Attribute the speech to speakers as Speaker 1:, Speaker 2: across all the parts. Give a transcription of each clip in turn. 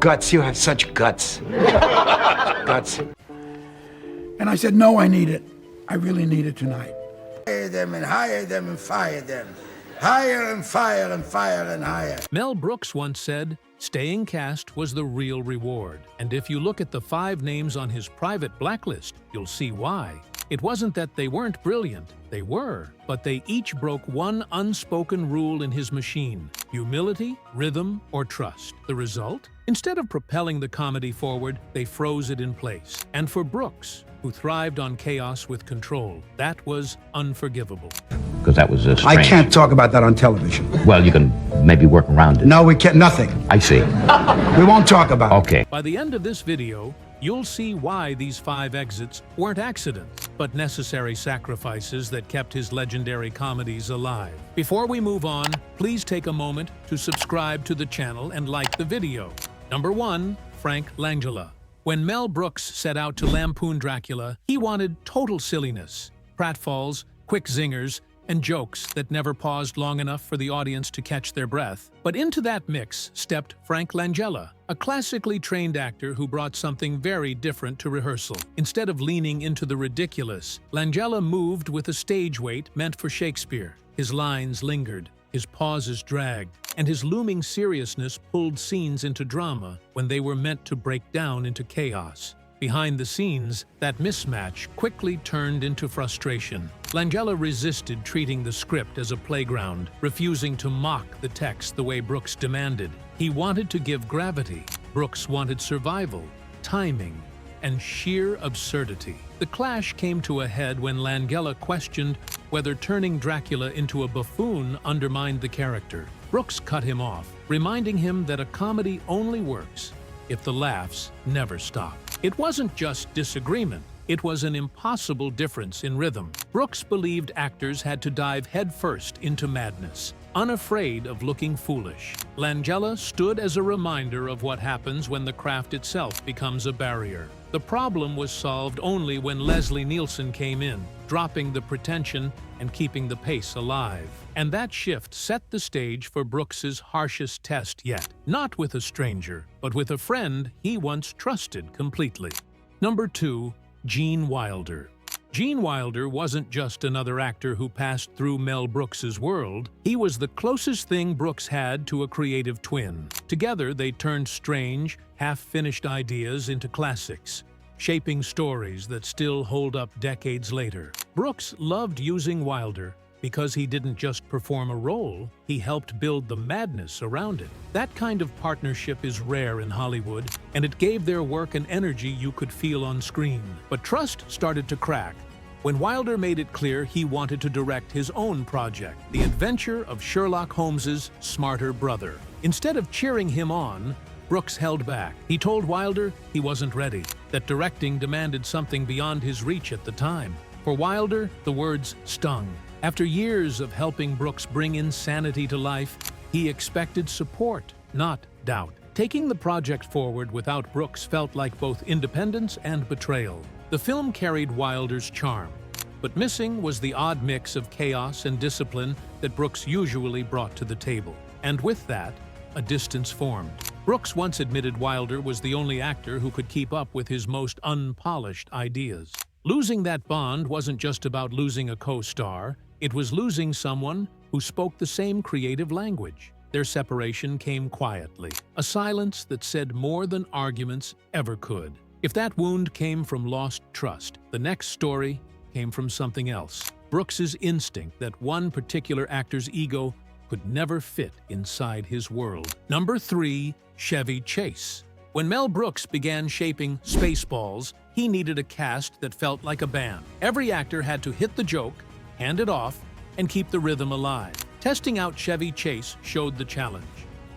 Speaker 1: Guts, you have such guts. Guts.
Speaker 2: And I said, no, I need it. I really need it tonight.
Speaker 3: Hire them and hire them and fire them. Hire and fire and fire and hire.
Speaker 4: Mel Brooks once said, staying cast was the real reward. And if you look at the 5 names on his private blacklist, you'll see why. It wasn't that they weren't brilliant, they were, but they each broke one unspoken rule in his machine: humility, rhythm, or trust. The result? Instead of propelling the comedy forward, they froze it in place. And for Brooks, who thrived on chaos with control, that was unforgivable.
Speaker 5: Because that was strange.
Speaker 2: I can't talk about that on television.
Speaker 5: Well, you can maybe work around it.
Speaker 2: No, we can't. Nothing.
Speaker 5: I see.
Speaker 2: We won't talk about it.
Speaker 5: Okay.
Speaker 4: By the end of this video, you'll see why these 5 exits weren't accidents, but necessary sacrifices that kept his legendary comedies alive. Before we move on, please take a moment to subscribe to the channel and like the video. Number 1. Frank Langella. When Mel Brooks set out to lampoon Dracula, he wanted total silliness, pratfalls, quick zingers, and jokes that never paused long enough for the audience to catch their breath. But into that mix stepped Frank Langella, a classically trained actor who brought something very different to rehearsal. Instead of leaning into the ridiculous, Langella moved with a stage weight meant for Shakespeare. His lines lingered, his pauses dragged, and his looming seriousness pulled scenes into drama when they were meant to break down into chaos. Behind the scenes, that mismatch quickly turned into frustration. Langella resisted treating the script as a playground, refusing to mock the text the way Brooks demanded. He wanted to give gravity. Brooks wanted survival, timing, and sheer absurdity. The clash came to a head when Langella questioned whether turning Dracula into a buffoon undermined the character. Brooks cut him off, reminding him that a comedy only works if the laughs never stop. It wasn't just disagreement, it was an impossible difference in rhythm. Brooks believed actors had to dive headfirst into madness, unafraid of looking foolish. Langella stood as a reminder of what happens when the craft itself becomes a barrier. The problem was solved only when Leslie Nielsen came in, dropping the pretension and keeping the pace alive. And that shift set the stage for Brooks's harshest test yet. Not with a stranger, but with a friend he once trusted completely. Number 2. Gene Wilder. Gene Wilder wasn't just another actor who passed through Mel Brooks's world. He was the closest thing Brooks had to a creative twin. Together, they turned strange, half-finished ideas into classics, shaping stories that still hold up decades later. Brooks loved using Wilder because he didn't just perform a role, he helped build the madness around it. That kind of partnership is rare in Hollywood, and it gave their work an energy you could feel on screen. But trust started to crack when Wilder made it clear he wanted to direct his own project, The Adventure of Sherlock Holmes's Smarter Brother. Instead of cheering him on, Brooks held back. He told Wilder he wasn't ready, that directing demanded something beyond his reach at the time. For Wilder, the words stung. After years of helping Brooks bring insanity to life, he expected support, not doubt. Taking the project forward without Brooks felt like both independence and betrayal. The film carried Wilder's charm, but missing was the odd mix of chaos and discipline that Brooks usually brought to the table. And with that, a distance formed. Brooks once admitted Wilder was the only actor who could keep up with his most unpolished ideas. Losing that bond wasn't just about losing a co-star, it was losing someone who spoke the same creative language. Their separation came quietly, a silence that said more than arguments ever could. If that wound came from lost trust, the next story came from something else. Brooks's instinct that one particular actor's ego could never fit inside his world. Number 3. Chevy Chase. When Mel Brooks began shaping Spaceballs, he needed a cast that felt like a band. Every actor had to hit the joke, hand it off, and keep the rhythm alive. Testing out Chevy Chase showed the challenge.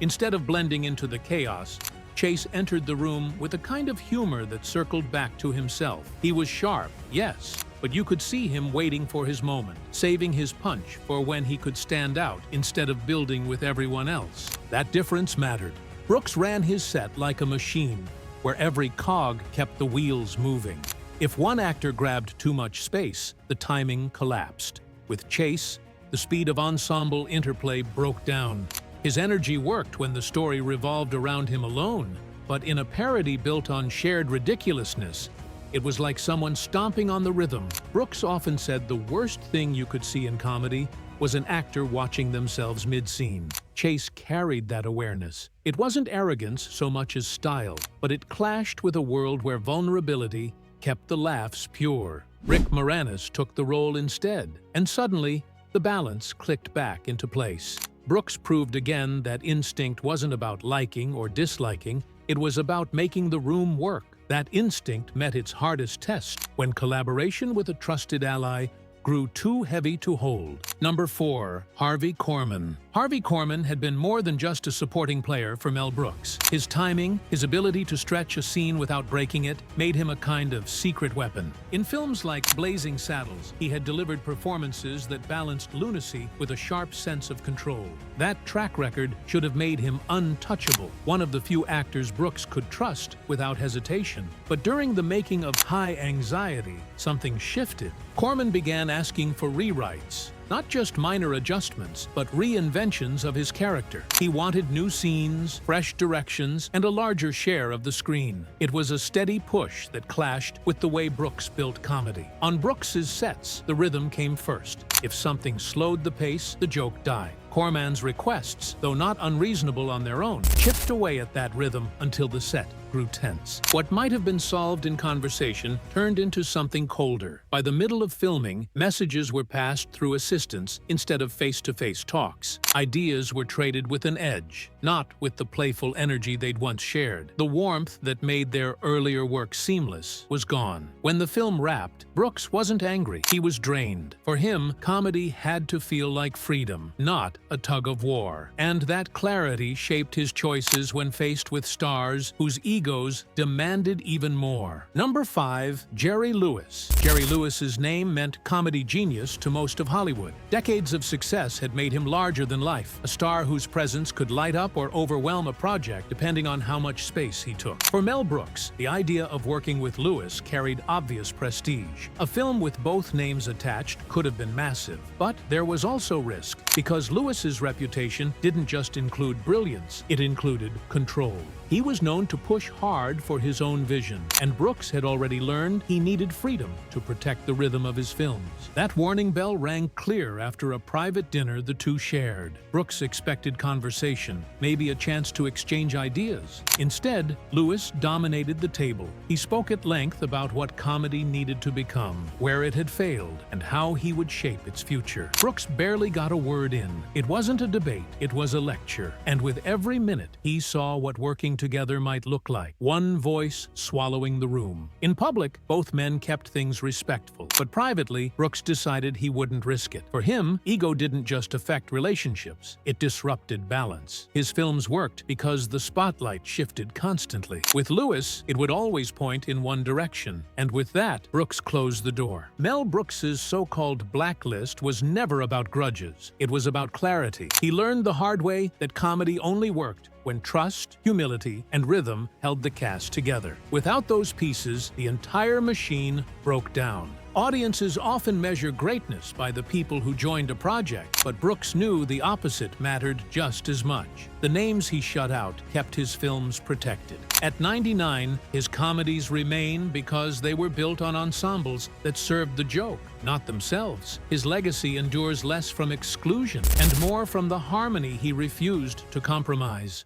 Speaker 4: Instead of blending into the chaos, Chase entered the room with a kind of humor that circled back to himself. He was sharp, yes, but you could see him waiting for his moment, saving his punch for when he could stand out instead of building with everyone else. That difference mattered. Brooks ran his set like a machine, where every cog kept the wheels moving. If one actor grabbed too much space, the timing collapsed. With Chase, the speed of ensemble interplay broke down. His energy worked when the story revolved around him alone, But in a parody built on shared ridiculousness, it was like someone stomping on the rhythm. Brooks often said the worst thing you could see in comedy was an actor watching themselves mid-scene. Chase carried that awareness. It wasn't arrogance so much as style, but it clashed with a world where vulnerability kept the laughs pure. Rick Moranis took the role instead, and suddenly, the balance clicked back into place. Brooks proved again that instinct wasn't about liking or disliking, it was about making the room work. That instinct met its hardest test when collaboration with a trusted ally grew too heavy to hold. Number 4. Harvey Korman. Harvey Korman had been more than just a supporting player for Mel Brooks. His timing, his ability to stretch a scene without breaking it, made him a kind of secret weapon. In films like Blazing Saddles, he had delivered performances that balanced lunacy with a sharp sense of control. That track record should have made him untouchable, one of the few actors Brooks could trust without hesitation. But during the making of High Anxiety, something shifted. Korman began asking for rewrites. Not just minor adjustments, but reinventions of his character. He wanted new scenes, fresh directions, and a larger share of the screen. It was a steady push that clashed with the way Brooks built comedy. On Brooks's sets, the rhythm came first. If something slowed the pace, the joke died. Korman's requests, though not unreasonable on their own, chipped away at that rhythm until the set grew tense. What might have been solved in conversation turned into something colder. By the middle of filming, messages were passed through assistants instead of face-to-face talks. Ideas were traded with an edge, not with the playful energy they'd once shared. The warmth that made their earlier work seamless was gone. When the film wrapped, Brooks wasn't angry. He was drained. For him, comedy had to feel like freedom, not a tug-of-war. And that clarity shaped his choices when faced with stars whose egos demanded even more. Number 5. Jerry Lewis. Jerry Lewis's name meant comedy genius to most of Hollywood. Decades of success had made him larger than life, a star whose presence could light up or overwhelm a project depending on how much space he took. For Mel Brooks, the idea of working with Lewis carried obvious prestige. A film with both names attached could have been massive, but there was also risk, because Lewis's reputation didn't just include brilliance, it included control. He was known to push hard for his own vision, and Brooks had already learned he needed freedom to protect the rhythm of his films. That warning bell rang clear after a private dinner the two shared. Brooks expected conversation, maybe a chance to exchange ideas. Instead, Lewis dominated the table. He spoke at length about what comedy needed to become, where it had failed, and how he would shape its future. Brooks barely got a word in. It wasn't a debate, it was a lecture. And with every minute, he saw what working together might look like. One voice swallowing the room. In public, both men kept things respectful, but privately, Brooks decided he wouldn't risk it. For him, ego didn't just affect relationships, it disrupted balance. His films worked because the spotlight shifted constantly. With Lewis, it would always point in one direction, and with that, Brooks closed the door. Mel Brooks's so-called blacklist was never about grudges. It was about clarity. He learned the hard way that comedy only worked when trust, humility, and rhythm held the cast together. Without those pieces, the entire machine broke down. Audiences often measure greatness by the people who joined a project, but Brooks knew the opposite mattered just as much. The names he shut out kept his films protected. At 99, his comedies remain because they were built on ensembles that served the joke, not themselves. His legacy endures less from exclusion and more from the harmony he refused to compromise.